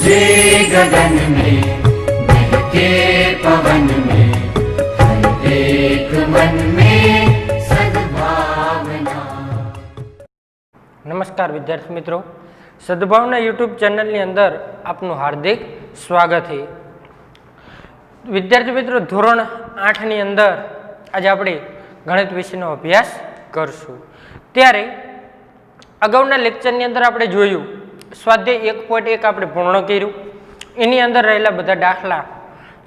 जे गगन में बहके पवन में हर एक मन में सद्भावना। नमस्कार विद्यार्थी मित्रों, सद्भावना यूट्यूब चैनल ની અંદર આપનું હાર્દિક સ્વાગત છે। વિદ્યાર્થી મિત્રો, ધોરણ 8 ની અંદર આજે આપણે ગણિત વિષયનો અભ્યાસ કરશું। ત્યારે અગાઉના લેક્ચરની અંદર આપણે જોયું સ્વાધ્યાય 1.1 આપણે પૂર્ણ કર્યું। એની અંદર રહેલા બધા દાખલા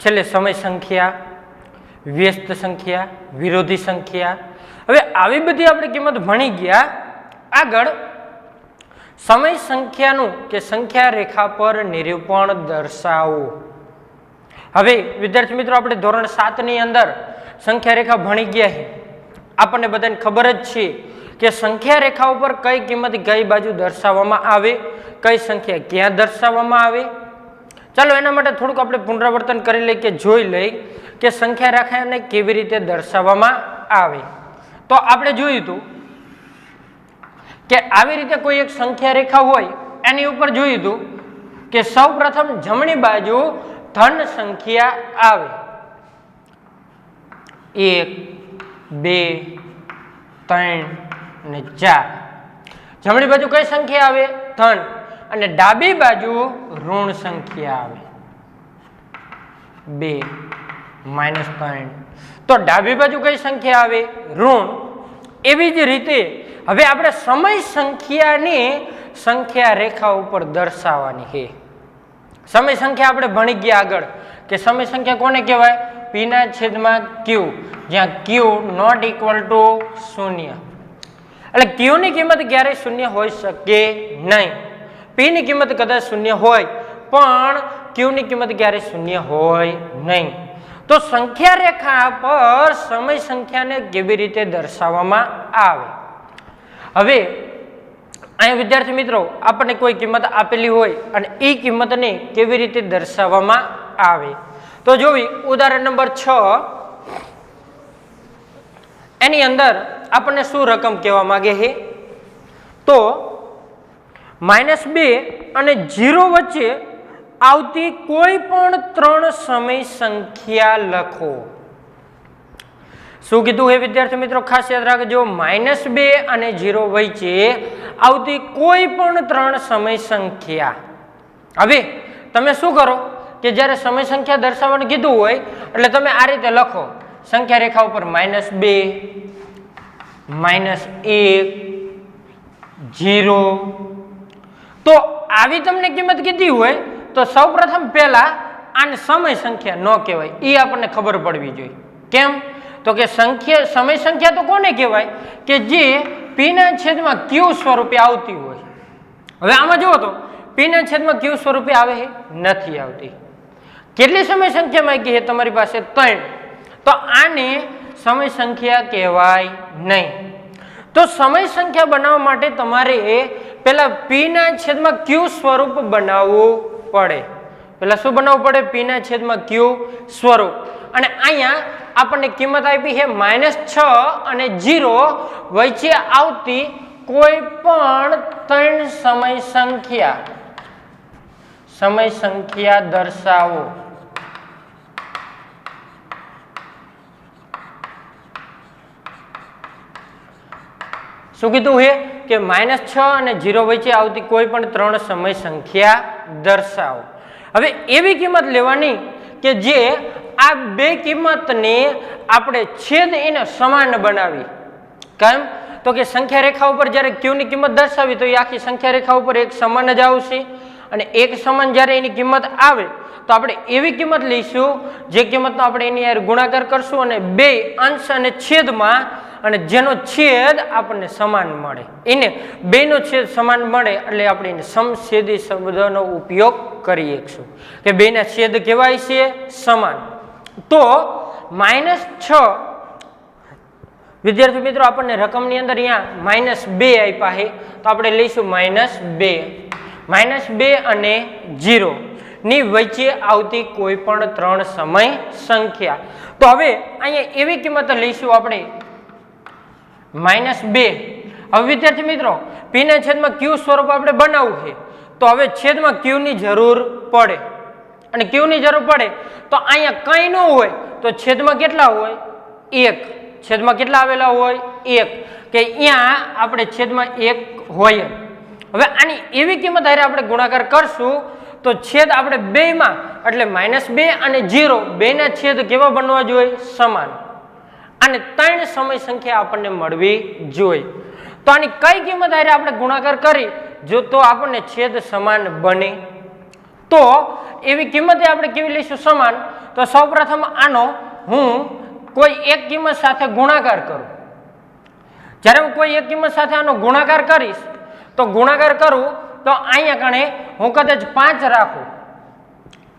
છેલ્લે સમય સંખ્યા, વ્યસ્ત સંખ્યા, વિરોધી સંખ્યા, હવે આવી બધી આપણે કિંમત ભણી ગયા। આગળ સમય સંખ્યાનું કે સંખ્યા રેખા પર નિરૂપણ દર્શાવો। હવે વિદ્યાર્થી મિત્રો, આપણે ધોરણ 7 ની અંદર સંખ્યા રેખા ભણી ગયા છે। આપણને બધાને ખબર જ છે કે સંખ્યા રેખા ઉપર કઈ કિંમત કઈ બાજુ દર્શાવવામાં આવે, કઈ સંખ્યા ક્યાં દર્શાવવામાં આવે। ચાલો એના માટે થોડુંક આપણે પુનરાવર્તન કરી લઈએ કે જોઈ લઈ કે સંખ્યા રેખાને કેવી રીતે દર્શાવવામાં આવે। તો આપણે જોયું હતું કે આવી રીતે કોઈ એક સંખ્યા રેખા હોય એની ઉપર જોયું હતું કે સૌપ્રથમ જમણી બાજુ ધન સંખ્યા આવે, 1, 2, 3 અને 4। જમણી બાજુ કઈ સંખ્યા આવે? ધન। અને ડાબી બાજુ ઋણ સંખ્યા આવે, 2, -3। તો ડાબી બાજુ કઈ સંખ્યા આવે? ઋણ। એવી જ રીતે હવે આપણે સમય સંખ્યાને સંખ્યા રેખા ઉપર દર્શાવવાની છે। સમય સંખ્યા આપણે ભણી ગયા આગળ કે સમય સંખ્યા કોને કહેવાય? p ના છેદમાં q, જ્યાં q નોટ ઇક્વલ ટુ 0। એટલે q ની કિંમત ક્યારેય 0 હોઈ શકે નહીં। p ની કિંમત કદાચ 0 હોય પણ q ની કિંમત ક્યારેય 0 હોય નહીં। તો સંખ્યા રેખા પર સમય સંખ્યાને કેવી રીતે દર્શાવવામાં આવે? હવે અહીંયા વિદ્યાર્થી મિત્રો, આપણને કોઈ કિંમત આપેલી હોય અને એ કિંમતને કેવી રીતે દર્શાવવામાં આવે તો જોવી, ઉદાહરણ નંબર 6 એની અંદર આપણને શું રકમ કહેવા માંગે છે? તો -2 અને 0 વચ્ચે આવતી કોઈ પણ 3 સમય સંખ્યા લખો। શું કીધું હે વિદ્યાર્થી મિત્રો? ખાસ યાદ રાખજો, -2 અને 0 વચ્ચે આવતી કોઈ પણ 3 સમય સંખ્યા। હવે તમે શું કરો કે જ્યારે સમય સંખ્યા દર્શાવવાનું કીધું હોય એટલે તમે આ રીતે લખો, સંખ્યા રેખા ઉપર -2, -1, 0। તો આવી તમને કિંમત કીધી હોય તો સૌપ્રથમ પહેલા આને સમય સંખ્યા ન કહેવાય, એ આપણને ખબર પડવી જોઈએ। કેમ? તો કે સંખ્યા સમય સંખ્યા તો કોને કહેવાય? કે જે p ના છેદમાં q સ્વરૂપે આવતી હોય। હવે આમાં જુઓ તો p ના છેદમાં q સ્વરૂપે આવે છે? નથી આવતી। કેટલી સમય સંખ્યા માંગી છે તમારી પાસે? 3। તો આને સમય સંખ્યા કહેવાય નહીં। તો સમય સંખ્યા બનાવવા માટે તમારે પહેલા p ના છેદમાં q સ્વરૂપ બનાવવું પડે। પહેલા શું બનાવવું પડે? p ના છેદમાં q સ્વરૂપ। અને અહીંયા આપણને કિંમત આપી છે -6 અને 0 વચ્ચે આવતી કોઈ પણ 3 સમય સંખ્યા દર્શાવો। શું કીધું છે કે -6 અને 0 વચ્ચે આવતી કોઈ પણ 3 સમય સંખ્યા દર્શાવો। હવે એવી કિંમત લેવાની કે જે આ બે કિંમતને આપણે છેદ એને સમાન બનાવી। કેમ? તો કે સંખ્યા રેખા ઉપર જ્યારે q ની કિંમત દર્શાવી તો એ આખી સંખ્યા રેખા ઉપર એક સમાન જ આવશે, અને એક સમાન જ્યારે એની કિંમત આવે તો આપણે એવી કિંમત લઈશું જે કિંમતનો આપણે એની યાર ગુણાકાર કરશું અને બે અંશ અને છેદમાં, અને જેનો છેદ આપણને સમાન મળે, એને બેનો છેદ સમાન મળે એટલે આપણે એને સમછેદી શબ્દનો ઉપયોગ કરી શકશું કે બેના છેદ કહેવાય છે સમાન। તો -6 વિદ્યાર્થી મિત્રો, આપણને રકમની અંદર અહીંયા -2 આપ્યા છે તો આપણે લઈશું -2 અને 0 ની વચ્ચે આવતી કોઈ પણ 3 સમય સંખ્યા। તો હવે અહીંયા એવી કિંમત લઈશું આપણે -2। હવે વિદ્યાર્થી મિત્રો, p ના છેદમાં q સ્વરૂપ આપણે બનાવવું છે તો હવે છેદમાં q ની જરૂર પડે અને ક્યુની જરૂર પડે તો અહીંયા કંઈ ન હોય તો છેદમાં કેટલા હોય? 1. છેદમાં કેટલા આવેલા હોય? 1. કે અહીંયા આપણે છેદમાં 1 હોય. હવે આની એવી કિંમત હારે આપણે ગુણાકાર કરશું તો છેદ આપણે બેમાં એટલે -2 અને 0 બેના છેદ કેવા બનવા જોઈએ? સમાન. અને 3 સમય સંખ્યા આપણને મળવી જોઈએ. તો આની કઈ કિંમત હારે આપણે ગુણાકાર કરી જો તો આપણને છેદ સમાન બને? તો એવી કિંમતે આપણે કેવી લઈશું? સમાન. તો સૌપ્રથમ આનો હું કોઈ એક કિંમત સાથે ગુણાકાર કરું. જ્યારે હું કોઈ એક કિંમત સાથે આનો ગુણાકાર કરીશ તો ગુણાકાર કરું તો અહીંયા કણે હું કદાચ 5 રાખું,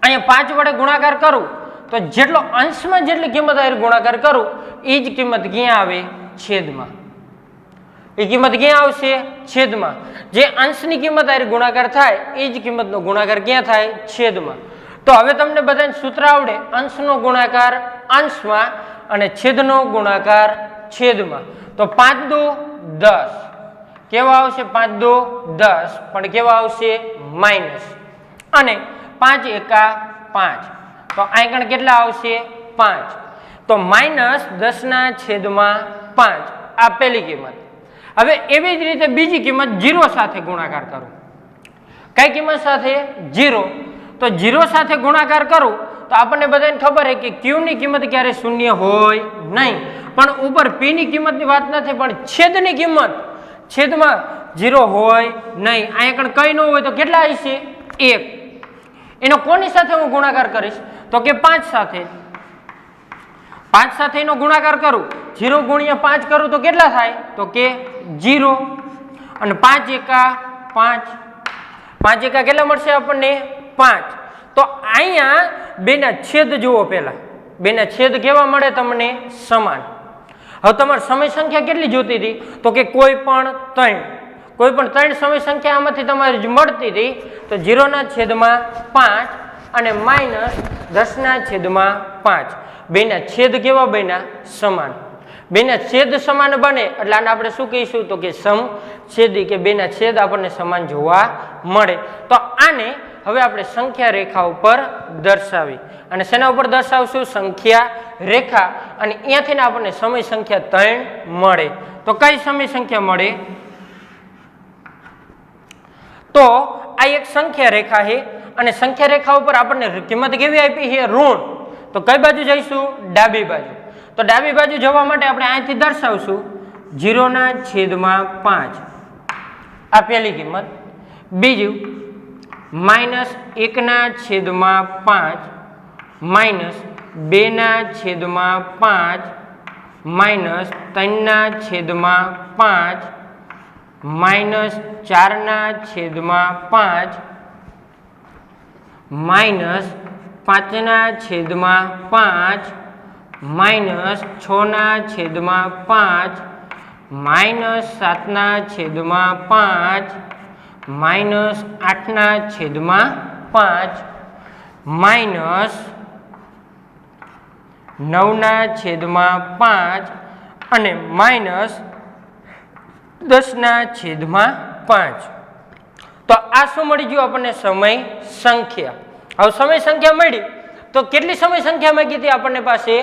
અહીંયા 5 વડે ગુણાકાર કરું તો જેટલો અંશમાં જેટલી કિંમત આવે ગુણાકાર કરું એ જ કિંમત ક્યાં આવે? છેદમાં. એ કિંમત ક્યાં આવશે? છેદમાં. જે અંશની કિંમત આવે ગુણાકાર થાય એ જ કિંમતનો ગુણાકાર ક્યાં થાય? છેદમાં. તો હવે તમને બધાને સૂત્ર આવડે, અંશનો ગુણાકાર અંશમાં અને છેદનો ગુણાકાર છેદમાં. તો 5 દુ 10 કેવા આવશે? 5 દુ 10 પણ કેવા આવશે? માઇનસ. અને 5 એકા 5 તો અહીં કેટલા આવશે? 5. તો -10/5 આ પહેલી કિંમત. હવે એવી જ રીતે બીજી કિંમત 0 સાથે ગુણાકાર કરું. કઈ કિંમત સાથે? 0. તો 0 સાથે ગુણાકાર કરું તો આપણને બધાને ખબર છે કે Q ની કિંમત ક્યારે શૂન્ય હોય નહીં, પણ ઉપર P ની કિંમતની વાત નથી, પણ છેદની કિંમત છેદમાં 0 હોય નહીં. અહીંયા કઈ ન હોય તો કેટલા હશે? 1. એનો કોની સાથે હું ગુણાકાર કરીશ? તો કે 5 સાથે. 5 સાથે એનો ગુણાકાર કરું, 0 ગુણ્યા 5 કરું તો કેટલા થાય? તો કે 0. અને 5 એકા 5, 5 એકા કેટલા મળશે આપણને? 5. તો અહીંયા બેના છેદ જુઓ. પહેલા બેના છેદ કેવા મળે તમને? સમાન. હવે તમારે સમય સંખ્યા કેટલી જોતી હતી? તો કે કોઈ પણ 3. કોઈ પણ 3 સમય સંખ્યા આમાંથી તમારે મળતી હતી. તો 0/5 અને -10/5 બેના છેદ કેવા બન્યા? સમાન. બેના છેદ સમાન બને એટલે આને આપણે શું કહીશું? તો કે સમછેદી, કે બેના છેદ આપણને સમાન જોવા મળે. તો આને હવે આપણે સંખ્યા રેખા ઉપર દર્શાવી અને શેના ઉપર દર્શાવશું? સંખ્યા રેખા. અને અહીંયાથી આપણને સમય સંખ્યા 3 મળે. તો કઈ સમય સંખ્યા મળે? તો આ એક સંખ્યા રેખા છે અને સંખ્યા રેખા ઉપર આપણને કિંમત કેવી આપી છે? ઋણ. તો કઈ બાજુ જઈશું? ડાબી બાજુ. તો ડાબી બાજુ જવા માટે આપણે અહીંથી દર્શાવશું 0/5 આ પહેલી કિંમત. બીજું -1/5 -2/5 -3/5 -4/5 -5/5 -6/5 -7/5 -8/5 -9/5 અને -10/5. તો આ શું મળી ગયું આપણને? સમય સંખ્યા. હવે સમય સંખ્યા મળી તો કેટલી સમય સંખ્યા માંગી હતી આપણને પાસે?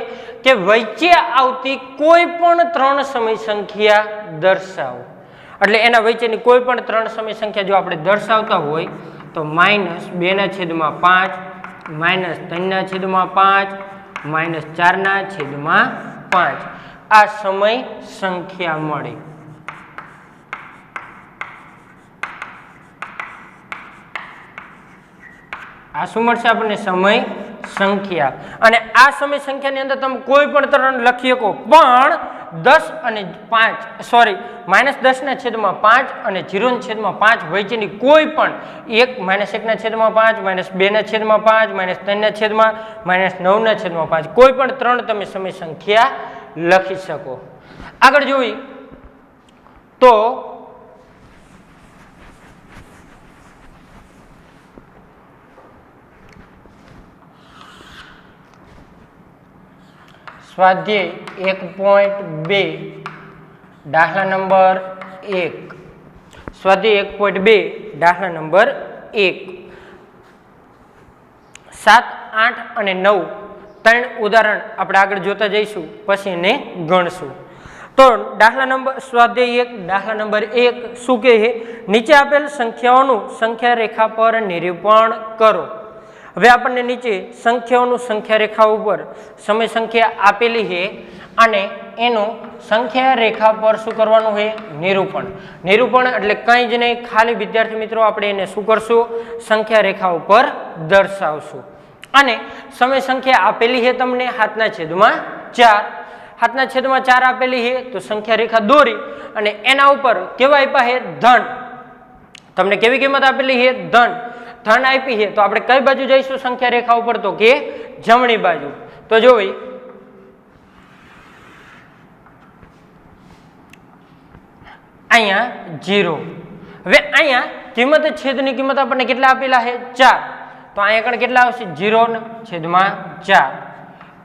કે વચ્ચે આવતી કોઈ પણ 3 સમય સંખ્યા દર્શાવો. એટલે એના વચ્ચેની કોઈ પણ 3 સમય સંખ્યા જો આપણે દર્શાવતા હોય તો -2/5 -3/5 -4/5 આ સમય સંખ્યા મળે. આ શું મળશે આપણને? સમય સંખ્યા. અને આ સમય સંખ્યાની અંદર તમે કોઈ પણ 3 લખી શકો, પણ 10 અને 5 સોરી -10/5 અને 0/5 વચ્ચેની કોઈ પણ એક -1/5 -2/5 -3/5 -9/5 કોઈ પણ 3 તમે સમય સંખ્યા લખી શકો. આગળ જોઈ તો સ્વાધ્યાય 1.2 દાખલા નંબર 1. સ્વાધ્યાય 1.2 દાખલા નંબર 1. 7, 8 અને 9 ત્રણ ઉદાહરણ આપણે આગળ જોતા જઈશું, પછી એને ગણશું. તો દાખલા નંબર સ્વાધ્યાય 1 દાખલા નંબર 1 શું કહે છે? નીચે આપેલ સંખ્યાઓનું સંખ્યા રેખા પર નિરૂપણ કરો. હવે આપણને નીચે સંખ્યાઓનું સંખ્યા રેખા ઉપર સમય સંખ્યા આપેલી છે અને એનું સંખ્યા રેખા પર શું કરવાનું છે? નિરૂપણ. નિરૂપણ એટલે કંઈ જ નહીં, ખાલી વિદ્યાર્થી મિત્રો આપણે એને શું કરશું? સંખ્યા રેખા ઉપર દર્શાવશું. અને સમય સંખ્યા આપેલી છે તમને 7/4. 7/4 આપેલી છે તો સંખ્યા રેખા દોરી અને એના ઉપર કેવા આપ્યા છે? ધન. તમને કેવી કિંમત આપેલી છે? ધન. ધન આપી છે તો આપણે કઈ બાજુ જઈશું સંખ્યા રેખા ઉપર? તો કે જમણી બાજુ. તો જોઈ અહીંયા 0. હવે અહીંયા કિંમત છેદની કિંમત આપણને કેટલા આપેલા છે? 4. તો અહીંયા કણ કેટલા આવશે? 0/4,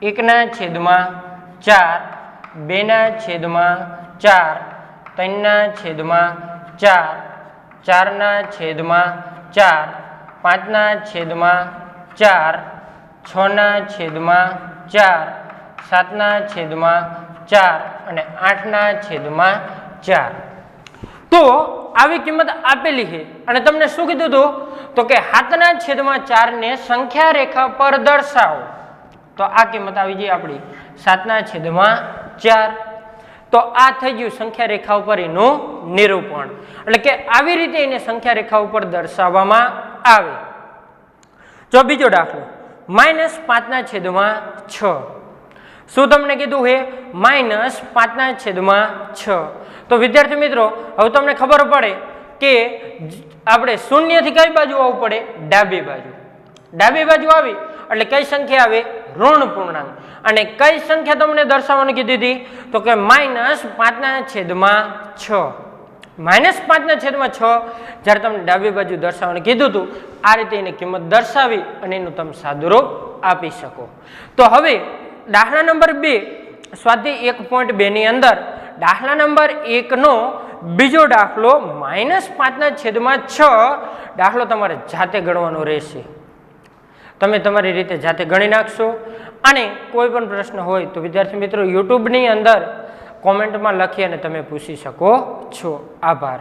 1/4, 2/4, 3/4, 4/4, 5/4, 6/4, 7/4 અને 8/4. તો આવી કિંમત આપેલી છે અને તમને શું કીધું હતું? તો કે 7/4 ને સંખ્યા રેખા પર દર્શાવો. તો આ કિંમત આવી ગઈ આપણી 7/4. તો આ થઈ ગયું સંખ્યા રેખા ઉપર એનું નિરૂપણ. એટલે કે આવી રીતે એને સંખ્યા રેખા ઉપર દર્શાવવામાં આવે. જો બીજો દાખલો -5/6. શું તમને કીધું છે? -5/6. તો વિદ્યાર્થી મિત્રો હવે તમને ખબર પડે કે આપણે શૂન્યથી કઈ બાજુ આવવું પડે? ડાબી બાજુ. ડાબી બાજુ આવી એટલે કઈ સંખ્યા આવે? ઋણ પૂર્ણાંક. અને કઈ સંખ્યા તમને દર્શાવવાની કીધી હતી? તો કે -5/6. -5/6 જ્યારે તમને ડાબી બાજુ દર્શાવવાનું કીધું હતું આ રીતે એની કિંમત દર્શાવી અને એનું તમે સાદુરૂપ આપી શકો. તો હવે દાખલા નંબર 2 સ્વાધ્યાય 1.2 ની અંદર દાખલા નંબર 1 નો બીજો દાખલો -5/6 દાખલો તમારે જાતે ગણવાનો રહેશે. તમે તમારી રીતે જાતે ગણી નાખશો અને કોઈ પણ પ્રશ્ન હોય તો વિદ્યાર્થી મિત્રો યુટ્યુબની અંદર કોમેન્ટમાં લખી અને તમે પૂછી શકો છો. આભાર.